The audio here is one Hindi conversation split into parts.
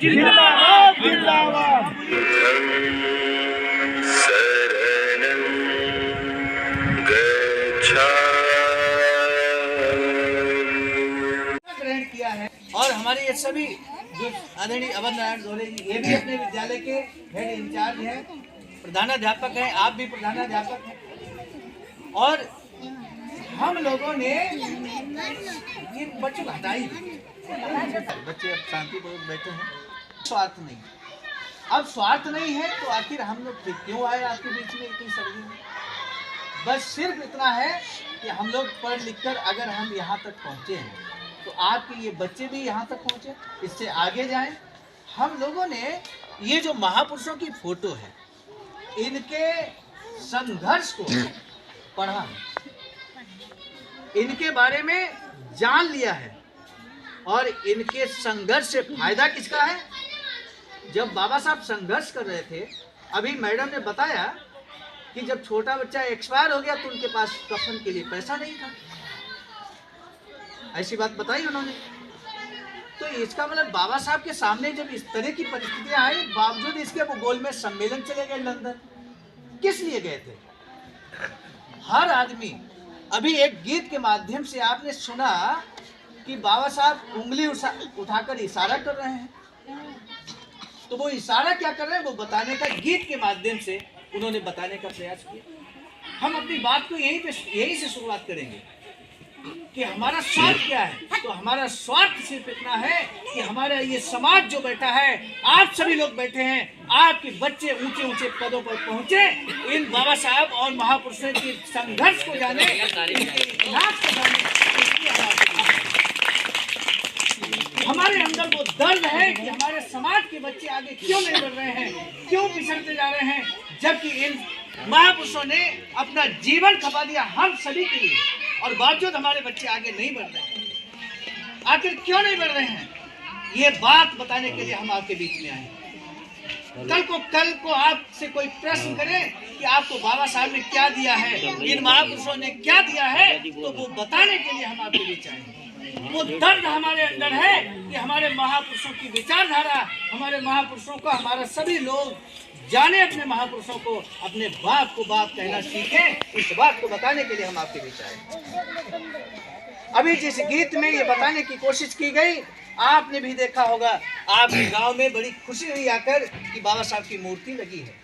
जिंदाबाद जिंदाबाद। शरणं गच्छामि। ग्रहण किया है और हमारे ये सभी जो आदरणीय अवध नारायण दोहरे जी, ये भी अपने विद्यालय के हेड इंचार्ज हैं, प्रधानाध्यापक हैं, आप भी प्रधानाध्यापक हैं। और हम लोगों ने ये बच्चों को हटाई, बच्चे अब शांतिपूर्वक बैठे हैं, स्वार्थ नहीं। अब स्वार्थ नहीं है तो आखिर हम लोग फिर क्यों आए आपके बीच में इतनी सर्दी में? बस सिर्फ इतना है कि हम लोग पढ़ लिख कर अगर हम यहाँ तक पहुँचे हैं तो आपके ये बच्चे भी यहाँ तक पहुँचे, इससे आगे जाएं। हम लोगों ने ये जो महापुरुषों की फोटो है, इनके संघर्ष को पढ़ा है, इनके बारे में जान लिया है और इनके संघर्ष से फायदा किसका है? जब बाबा साहब संघर्ष कर रहे थे, अभी मैडम ने बताया कि जब छोटा बच्चा एक्सपायर हो गया तो उनके पास कफन के लिए पैसा नहीं था, ऐसी बात बताई उन्होंने। तो इसका मतलब बाबा साहब के सामने जब इस तरह की परिस्थितियां आई, बावजूद इसके वो गोलमेज सम्मेलन चले गए लंदन। किस लिए गए थे? हर आदमी, अभी एक गीत के माध्यम से आपने सुना कि बाबा साहब उंगली उठाकर इशारा कर रहे हैं, तो वो इशारा क्या कर रहे हैं वो बताने का, गीत के माध्यम से उन्होंने बताने का प्रयास किया। हम अपनी बात को यहीं से शुरुआत करेंगे कि हमारा स्वार्थ क्या है। तो हमारा स्वार्थ सिर्फ इतना है कि हमारा ये समाज जो बैठा है, आप सभी लोग बैठे हैं, आपके बच्चे ऊंचे ऊंचे पदों पर पहुंचे, इन बाबा साहब और महापुरुषों के संघर्ष को जाने, इतिहास को जाने। हमारे अंदर वो दर्द है कि हमारे समाज के बच्चे आगे क्यों नहीं बढ़ रहे हैं, क्यों पिछड़ते जा रहे हैं, जबकि इन महापुरुषों ने अपना जीवन खपा दिया हम सभी के लिए, और बावजूद हमारे बच्चे आगे नहीं बढ़ रहे हैं। आखिर क्यों नहीं बढ़ रहे हैं? ये बात बताने के लिए हम आपके बीच में आए हैं। कल को आपसे कोई प्रश्न करे कि आपको बाबा साहब ने क्या दिया है, इन महापुरुषों ने क्या दिया है, तो वो बताने के लिए हम आपके बीच आए हैं। वो दर्द हमारे अंदर है कि हमारे महापुरुषों की विचारधारा, हमारे महापुरुषों का, हमारा सभी लोग जाने अपने महापुरुषों को, अपने बाप को बाप कहना सीखें। इस बात को बताने के लिए हम आपके बीच आए। अभी जिस गीत में ये बताने की कोशिश की गई, आपने भी देखा होगा, आपके गांव में बड़ी खुशी हुई आकर कि बाबा साहब की मूर्ति लगी है।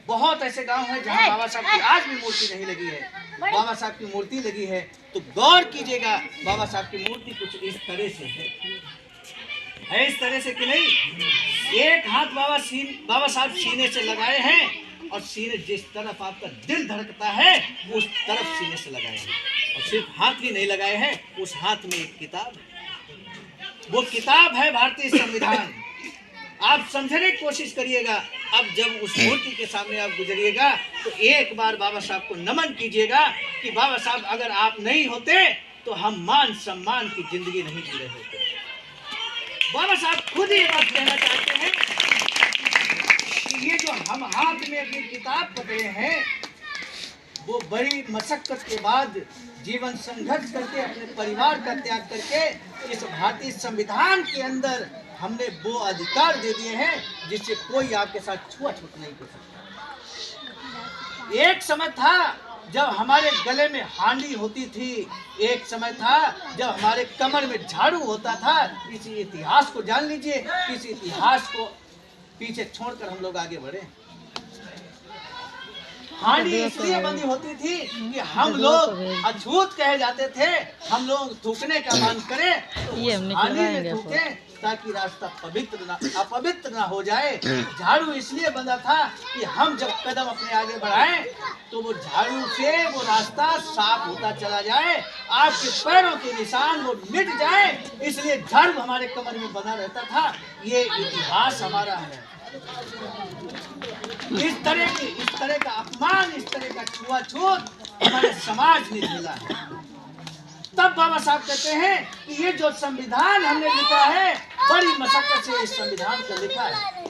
बहुत ऐसे गांव हैं जहां बाबा साहब की आज भी मूर्ति नहीं लगी है, बाबा साहब की मूर्ति लगी है। तो गौर कीजिएगा, बाबा साहब की मूर्ति कुछ इस तरह से है इस तरह से कि नहीं, एक हाथ बाबा साहब सीने से लगाए हैं और सीने जिस तरफ आपका दिल धड़कता है उस तरफ सीने से लगाए हैं, और सिर्फ हाथ ही नहीं लगाए हैं, उस हाथ में एक किताब है। वो किताब है भारतीय संविधान। आप समझने की कोशिश करिएगा। अब जब उस मूर्ति के सामने आप गुजरिएगा तो एक बार बाबा साहब को नमन कीजिएगा कि बाबा साहब अगर आप नहीं होते तो हम मान सम्मान की जिंदगी नहीं जी रहे होते। बाबा साहब खुद ये बात कहना चाहते हैं कि ये जो हम हाथ में अपनी किताब पकड़े हैं, वो बड़ी मशक्कत के बाद जीवन संघर्ष करके, अपने परिवार का त्याग करके इस भारतीय संविधान के अंदर हमने वो अधिकार दे दिए हैं जिससे कोई आपके साथ छुआछूत नहीं कर सकता। एक समय था जब हमारे गले में हांडी होती थी, एक समय था जब हमारे कमर में झाड़ू होता था। इस इतिहास को जान लीजिए, इस इतिहास को पीछे छोड़कर हम लोग आगे बढ़े। हांडी इसलिए बंदी होती थी कि हम लोग अछूत कहे जाते थे, हम लोग थूकने का मन करें तो हांडी में थूकें ताकि रास्ता अपवित्र ना हो जाए। झाड़ू इसलिए बंधा था कि हम जब कदम अपने आगे बढ़ाएं तो वो झाड़ू से वो रास्ता साफ होता चला जाए, आपके पैरों के निशान वो मिट जाए, इसलिए झाड़ू हमारे कमर में बंधा रहता था। ये इतिहास हमारा है। इस तरह का अपमान, इस तरह का छुआछूत हमारे समाज ने झेला है। तब बाबा साहब कहते हैं कि ये जो संविधान हमने लिखा है, बड़ी मशक्कत से इस संविधान को लिखा है।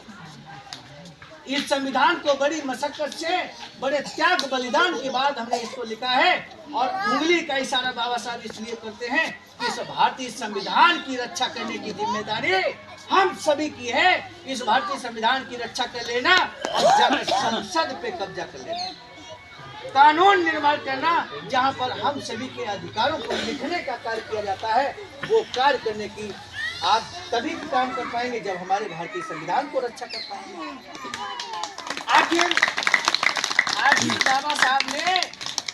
इस संविधान को बड़ी मशक्कत से, बड़े त्याग बलिदान के बाद हमने इसको लिखा है। और उंगली का इशारा बाबा साहब इसलिए करते हैं कि इस भारतीय संविधान की रक्षा करने की जिम्मेदारी हम सभी की है। इस भारतीय संविधान की रक्षा कर लेना और जाकर संसद पे कब्जा कर लेना, कानून निर्माण करना, जहां पर हम सभी के अधिकारों को लिखने का कार्य किया जाता है, वो कार्य करने की आप तभी काम कर पाएंगे जब हमारे भारतीय संविधान को रक्षा कर पाएंगे। आखिर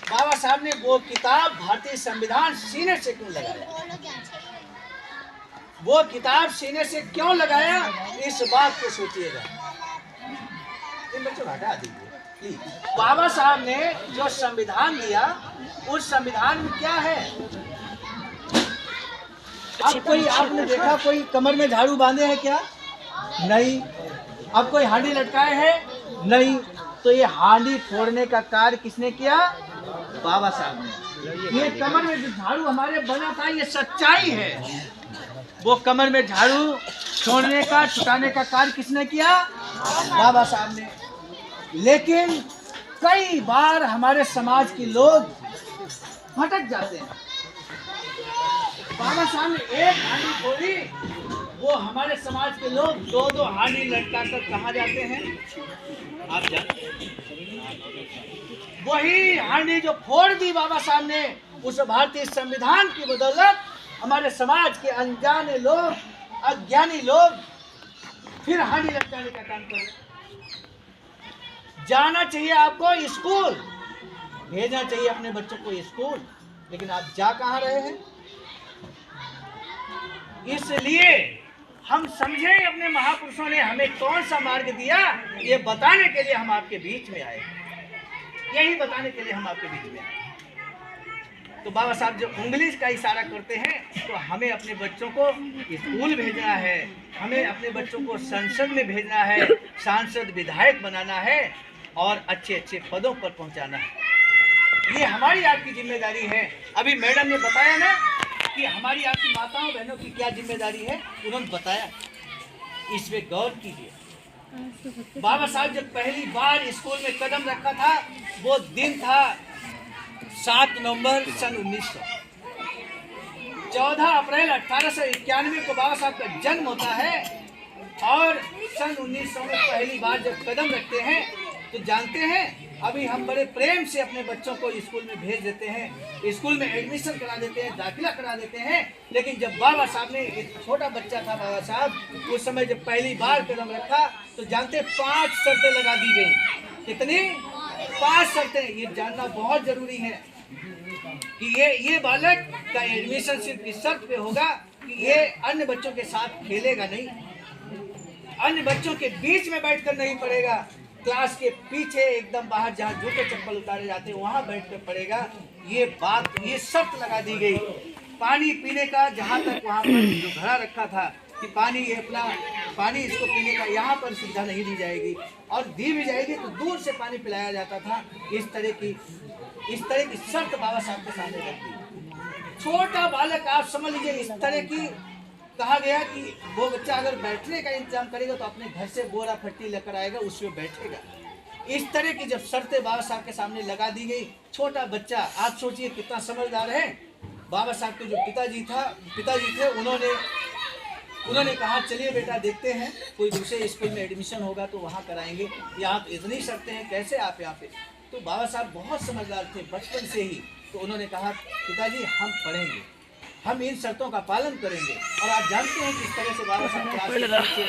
बाबा साहब ने वो किताब भारतीय संविधान सीने से क्यों लगाया? वो किताब सीने से क्यों लगाया, इस बात को सोचिएगा। इन बच्चों हटा दीजिए। बाबा साहब ने जो संविधान दिया, उस संविधान में क्या है? अब कोई आपने देखा कोई कमर में झाड़ू बांधे है क्या? नहीं। अब कोई हांडी लटकाए है? नहीं। तो ये हांडी फोड़ने का कार्य किसने किया? बाबा साहब ने। ये कमर में जो झाड़ू हमारे बना था, ये सच्चाई है। वो कमर में झाड़ू छोड़ने का, छुटाने का कार्य किसने किया? बाबा साहब ने। लेकिन कई बार हमारे समाज के लोग भटक जाते हैं। बाबा साहब ने एक हांडी फोड़ी, वो हमारे समाज के लोग दो दो हांडी लटका कर कहाँ जाते हैं? आप जानते हैं। वही हांडी जो फोड़ दी बाबा साहब ने, उस भारतीय संविधान की बदौलत हमारे समाज के अनजाने लोग, अज्ञानी लोग फिर हांडी लटकाने का काम कर रहे हैं। जाना चाहिए आपको स्कूल, भेजना चाहिए अपने बच्चों को स्कूल, लेकिन आप जा कहाँ रहे हैं? इसलिए हम समझे अपने महापुरुषों ने हमें कौन सा मार्ग दिया, ये बताने के लिए हम आपके बीच में आए। यही बताने के लिए हम आपके बीच में आए। तो बाबा साहब जो उंगली का इशारा करते हैं, तो हमें अपने बच्चों को स्कूल भेजना है, हमें अपने बच्चों को संसद में भेजना है, सांसद विधायक बनाना है और अच्छे अच्छे पदों पर पहुंचाना है। ये हमारी आपकी जिम्मेदारी है। अभी मैडम ने बताया ना कि हमारी आपकी माताओं बहनों की क्या जिम्मेदारी है, उन्होंने बताया। इस पे गौर कीजिए। बाबा साहब जब पहली बार स्कूल में कदम रखा था, वो दिन था 7 नवंबर सन 1900। 14 अप्रैल 1891 को बाबा साहब का जन्म होता है और सन 1900 में पहली बार जब कदम रखते हैं, तो जानते हैं अभी हम बड़े प्रेम से अपने बच्चों को स्कूल में भेज देते हैं, स्कूल में एडमिशन करा देते हैं, दाखिला करा देते हैं। लेकिन जब बाबा साहब ने, एक छोटा बच्चा था बाबा साहब, उस समय जब पहली बार कदम रखा, तो जानते 5 शर्तें लगा दी गई। कितनी? 5 शर्तें। ये जानना बहुत जरूरी है कि ये बालक का एडमिशन सिर्फ इस शर्त पे होगा कि ये अन्य बच्चों के साथ खेलेगा नहीं, अन्य बच्चों के बीच में बैठकर नहीं पढ़ेगा, क्लास के पीछे एकदम बाहर जहाँ जूते चप्पल उतारे जाते हैं वहाँ बैठ कर पड़ेगा। ये शर्त लगा दी गई। पानी पीने का जहाँ तक वहाँ पर जो घड़ा रखा था कि पानी इसको पीने का यहाँ पर सुविधा नहीं दी जाएगी, और दी भी जाएगी तो दूर से पानी पिलाया जाता था। इस तरह की शर्त बाबा साहब के सामने रखी। छोटा बालक, आप समझ लीजिए, इस तरह की कहा गया कि वो बच्चा अगर बैठने का इंतजाम करेगा तो अपने घर से बोरा फट्टी लेकर आएगा, उसमें बैठेगा। इस तरह की जब शर्तें बाबा साहब के सामने लगा दी गई, छोटा बच्चा, आप सोचिए कितना समझदार है। बाबा साहब के जो पिताजी थे, उन्होंने कहा चलिए बेटा देखते हैं कोई दूसरे स्कूल में एडमिशन होगा तो वहाँ कराएंगे, यहाँ तो इतनी शर्तें हैं, कैसे आप यहाँ पे? तो बाबा साहब बहुत समझदार थे बचपन से ही। तो उन्होंने कहा पिताजी हम पढ़ेंगे, हम इन शर्तों का पालन करेंगे। और आप जानते हैं किस तरह से बाबा साहब क्लास से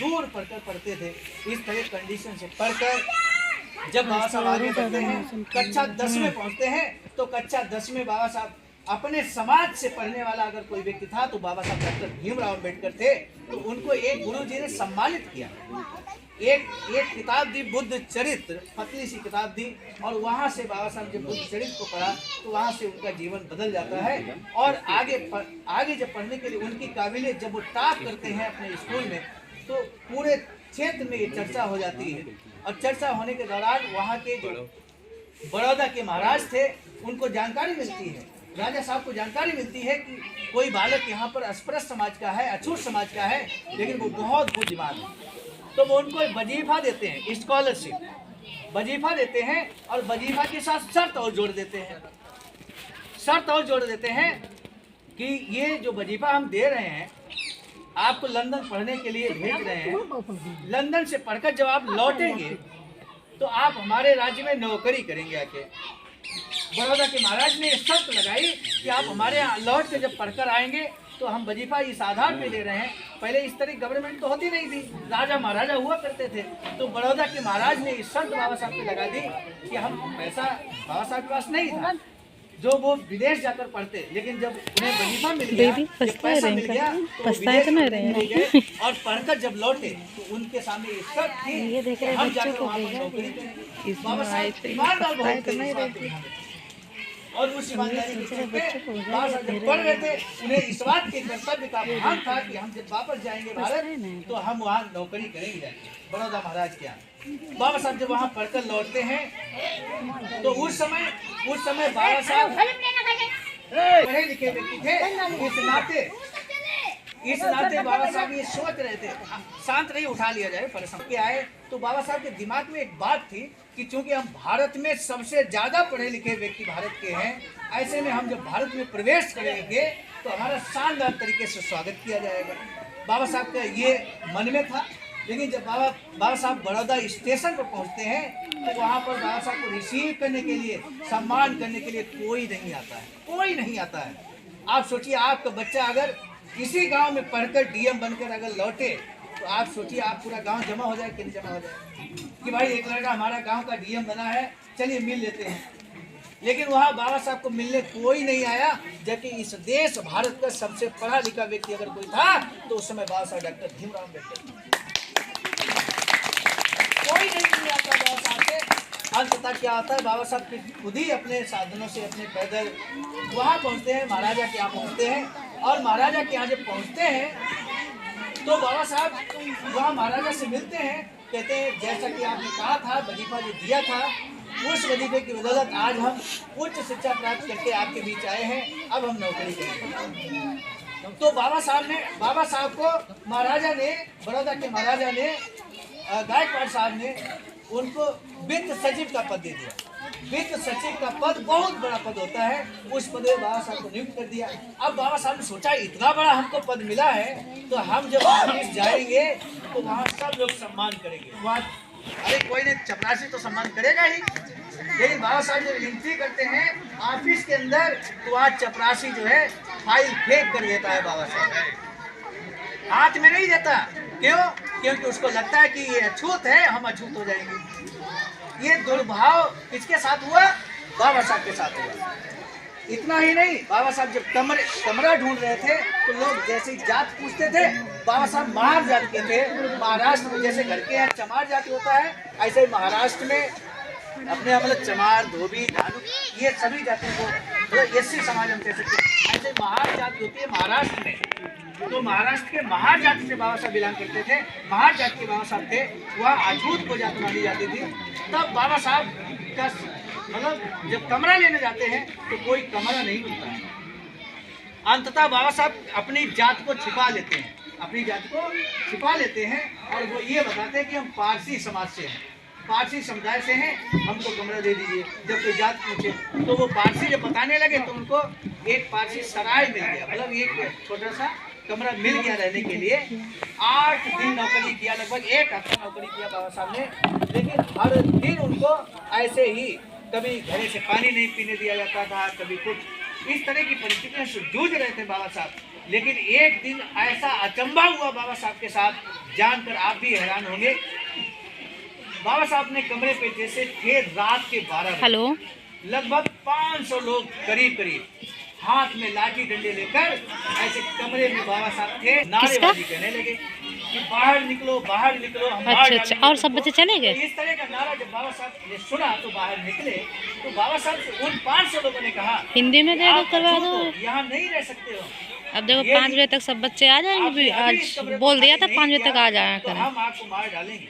दूर पढ़कर पढ़ते थे। इस तरह कंडीशन से पढ़कर जब बाबा साहब आगे बढ़ते हैं, कक्षा 10 में पहुंचते हैं, तो कक्षा 10 में बाबा साहब अपने समाज से पढ़ने वाला अगर कोई व्यक्ति था तो बाबा साहब डॉक्टर भीमराव अम्बेडकर थे। तो उनको एक गुरुजी ने सम्मानित किया, एक किताब दी, बुद्ध चरित्र, पतली सी किताब दी। और वहाँ से बाबा साहब जब बुद्ध चरित्र को पढ़ा तो वहाँ से उनका जीवन बदल जाता है। और आगे जब पढ़ने के लिए उनकी काबिलियत जब वो टॉप करते हैं अपने स्कूल में, तो पूरे क्षेत्र में ये चर्चा हो जाती है। और चर्चा होने के दौरान वहाँ के जो बड़ौदा के महाराज थे, उनको जानकारी मिलती है, राजा साहब को जानकारी मिलती है कि कोई बालक यहाँ पर अस्पृश्य समाज का है, अछूत समाज का है, लेकिन वो बहुत बुद्धिमान है। तो वो उनको वजीफा देते हैं, स्कॉलरशिप वजीफा देते हैं, और वजीफा के साथ शर्त और जोड़ देते हैं, शर्त और जोड़ देते हैं कि ये जो वजीफा हम दे रहे हैं आपको लंदन पढ़ने के लिए भेज रहे हैं, लंदन से पढ़कर जब आप लौटेंगे तो आप हमारे राज्य में नौकरी करेंगे आके। बड़ौदा के महाराज ने शर्त लगाई कि आप हमारे यहाँ लौट के जब पढ़कर आएंगे तो हम वजीफा इस आधार पे दे रहे हैं। पहले इस तरह गवर्नमेंट तो होती नहीं थी, राजा महाराजा हुआ करते थे, तो बड़ौदा के महाराज ने इस शर्त बाबा साहब पे लगा दी कि हम पैसा बाबा साहब के पास नहीं था जो वो विदेश जाकर पढ़ते, लेकिन जब उन्हें वजीफा मिल गया, जब पैसा मिल गया तो वो विदेश में गए और पढ़कर जब लौटे तो उनके सामने ये शर्त थी कि हम जाकर वहाँ पर नौकरी करेंगे। बाबा साहब ईमानदार बहुत थे और उस ईमानदारी के चलते बाबा साहब जब पढ़ रहे थे उन्हें इस बात के कर्तव्य का भान था कि हम जब वापस जाएंगे भारत तो हम वहाँ नौकरी करेंगे बड़ौदा महाराज के यहाँ। बाबा साहब जब वहाँ पढ़कर लौटते हैं तो उस समय बाबा साहब पढ़े लिखे व्यक्ति थे, इस नाते बाबा साहब ये सोच रहे थे, शांत नहीं उठा लिया जाए परेशान के आए, तो बाबा साहब के दिमाग में एक बात थी कि चूंकि हम भारत में सबसे ज्यादा पढ़े लिखे व्यक्ति भारत के हैं, ऐसे में हम जब भारत में प्रवेश करेंगे तो हमारा शानदार तरीके से स्वागत किया जाएगा। बाबा साहब का ये मन में था। लेकिन जब बाबा साहब बड़ौदा स्टेशन पर पहुंचते हैं तो वहाँ पर बाबा साहब को रिसीव करने के लिए, सम्मान करने के लिए कोई नहीं आता है, कोई नहीं आता है। आप सोचिए आपका बच्चा अगर किसी गांव में पढ़कर डीएम बनकर अगर लौटे तो आप सोचिए आप पूरा गांव जमा हो जाए कि नहीं जमा हो जाए कि भाई एक लड़का हमारा गांव का डीएम बना है, चलिए मिल लेते हैं। लेकिन वहाँ बाबा साहब को मिलने कोई नहीं आया, जबकि इस देश भारत का सबसे पढ़ा लिखा व्यक्ति अगर कोई था तो उस समय बाबा साहब डॉक्टर भीमराव अम्बेडकर, कोई नहीं आता बाबा साहब से। अंततः क्या होता है, बाबा साहब खुद ही अपने साधनों से अपने पैदल वहाँ पहुँचते हैं, महाराजा के यहाँ पहुँचते हैं। और महाराजा के यहाँ जब पहुँचते हैं तो बाबा साहब वहाँ महाराजा से मिलते हैं, कहते हैं जैसा कि आपने कहा था वजीफा जो दिया था उस वजीफे की बदौलत आज हम उच्च शिक्षा प्राप्त करके आपके बीच आए हैं, अब हम नौकरी करेंगे। तो बाबा साहब को महाराजा ने, बड़ौदा के महाराजा ने, गायकवाड़ साहब ने उनको वित्त सचिव का पद दे दिया। वित्त सचिव का पद बहुत बड़ा पद होता है, उस पद में बाबा साहब को नियुक्त कर दिया। अब बाबा साहब ने सोचा इतना बड़ा हमको पद मिला है तो हम जब ऑफिस जाएंगे तो वहाँ सब लोग सम्मान करेंगे। वहाँ अरे कोई नहीं, चपरासी तो सम्मान करेगा ही, लेकिन बाबा साहब जब एंट्री करते हैं ऑफिस के अंदर तो वहाँ चपरासी जो है फाइल फेंक कर देता है बाबा साहब, हाथ में नहीं देता। क्यों? क्योंकि उसको लगता है कि ये अछूत है, हम अछूत हो जाएंगे। ये दुर्भाव किसके साथ हुआ? बाबा साहब के साथ हुआ। इतना ही नहीं, बाबा साहब जब कमरा ढूंढ रहे थे तो लोग जैसे जात पूछते थे, बाबा साहब महार जात के थे। महाराष्ट्र में जैसे घर के यहाँ चमार जाति होता है, ऐसे महाराष्ट्र में अपने यहाँ मतलब चमार, धोबी, धानु, ये सभी जातियों को मतलब एससी समाज हम कह सकते हैं। ऐसे महार जाति होती है महाराष्ट्र में, तो महाराष्ट्र के महार जाति से बाबा साहब बिलोंग करते थे। महार जाति के बाबा साहब थे, वह अछूत को जाति मानी जाती थी। तब बाबा साहब का मतलब जब कमरा लेने जाते हैं तो कोई कमरा नहीं मिलता है। अंततः बाबा साहब अपनी जात को छिपा लेते हैं, अपनी जात को छिपा लेते हैं और वो ये बताते हैं कि हम पारसी समाज से हैं, पारसी समुदाय से हैं, हमको कमरा दे दीजिए। जब कोई जात पूछे तो वो पारसी जब बताने लगे तो उनको एक पारसी सराय मिल गया, मतलब एक छोटा सा कमरा मिल गया रहने के लिए। 8 दिन नौकरी किया, लगभग 1 हफ्ता नौकरी किया बाबा साहब ने। लेकिन हर दिन उनको ऐसे ही कभी घरे से पानी नहीं पीने दिया जाता था, कभी कुछ इस तरह की परिस्थितियों से जूझ रहे थे बाबा साहब। लेकिन एक दिन ऐसा अचंभा हुआ बाबा साहब के साथ, जानकर आप भी हैरान होंगे। बाबा साहब अपने कमरे पे जैसे थे रात के 12 बजे, लगभग 500 लोग करीब हाथ में लाठी डंडे लेकर ऐसे कमरे में बाबा साहब थे, नारेबाजी करने लगे कि बाहर निकलो, बाहर निकलो, हम बाहर। अच्छा, और सब बच्चे चले गए। इस तरह का नारा जब बाबा साहब ने सुना तो बाहर निकले। तो बाबा साहब से उन 500 लोगों ने कहा, हिंदी में देखो करवा दो, यहाँ नहीं रह सकते हो। अब देखो 5 बजे तक सब बच्चे आ जाएंगे, आज बोल दिया था 5 बजे तक आ जाया तो करें। हम आपको मार डालेंगे।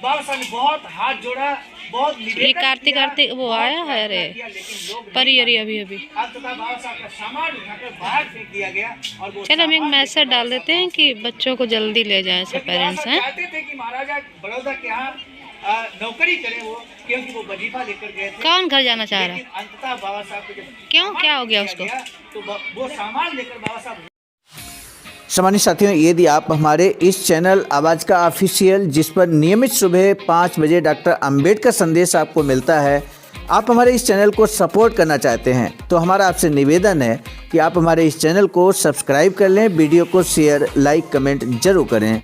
बाबा साहब ने बहुत हाथ जोड़ा, बहुत ये निवेदन कार्तिक किया, कार्तिक वो बहुत आया है प्रार्थना अरे किया, लेकिन लोग परी नहीं अरे माने। अभी अंततः बाबा साहब का सामान उठाकर बाहर फेंक दिया गया और वो चल हम एक सामान मैसेज लेकर डाल बाबा देते हैं कि बच्चों को जल्दी ले जाएं सब क्योंकि बाबा पेरेंट्स साहब हैं। चाहते थे कि महाराजा बड़ौदा के यहाँ नौकरी करें वो, क्योंकि वो वजीफा लेकर गए थे। कौन घर जाना चाह रहा है? लेकिन अंततः बाबा साहब को जब क्यों? सामान क्या हो गया दिया उसको? तो वो सामान लेकर बाबा साहब सम्मानित साथियों, यदि आप हमारे इस चैनल आवाज़ का ऑफिशियल, जिस पर नियमित सुबह 5 बजे डॉक्टर अंबेडकर संदेश आपको मिलता है, आप हमारे इस चैनल को सपोर्ट करना चाहते हैं तो हमारा आपसे निवेदन है कि आप हमारे इस चैनल को सब्सक्राइब कर लें, वीडियो को शेयर, लाइक, कमेंट जरूर करें।